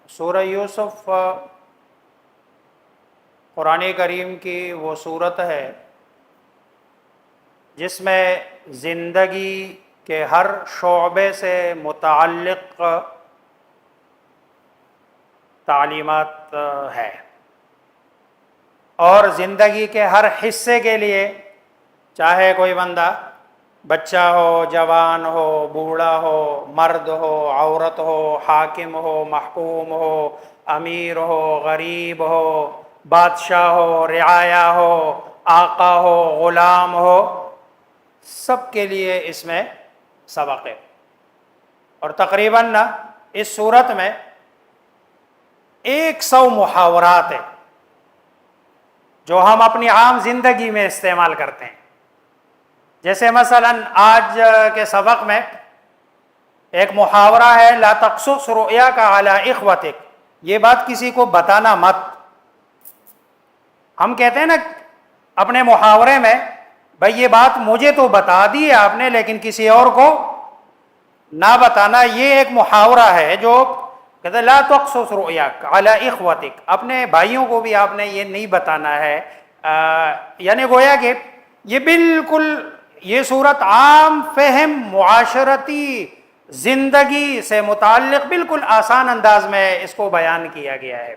سورہ یوسف قرآن کریم کی وہ صورت ہے جس میں زندگی کے ہر شعبے سے متعلق تعلیمات ہے، اور زندگی کے ہر حصے کے لیے، چاہے کوئی بندہ بچہ ہو، جوان ہو، بوڑھا ہو، مرد ہو، عورت ہو، حاکم ہو، محکوم ہو، امیر ہو، غریب ہو، بادشاہ ہو، رعایا ہو، آقا ہو، غلام ہو، سب کے لیے اس میں سبق ہے۔ اور تقریباً اس صورت میں 100 محاورات ہیں جو ہم اپنی عام زندگی میں استعمال کرتے ہیں۔ جیسے مثلا آج کے سبق میں ایک محاورہ ہے، لا تقصص رؤیاک علی اخوتک، یہ بات کسی کو بتانا مت۔ ہم کہتے ہیں نا اپنے محاورے میں، بھائی یہ بات مجھے تو بتا دی ہے آپ نے لیکن کسی اور کو نہ بتانا۔ یہ ایک محاورہ ہے جو کہتے ہیں لا تقصص رؤیاک علی اخوتک، اپنے بھائیوں کو بھی آپ نے یہ نہیں بتانا ہے۔ یعنی گویا کہ یہ بالکل یہ صورت عام فہم معاشرتی زندگی سے متعلق بالکل آسان انداز میں اس کو بیان کیا گیا ہے۔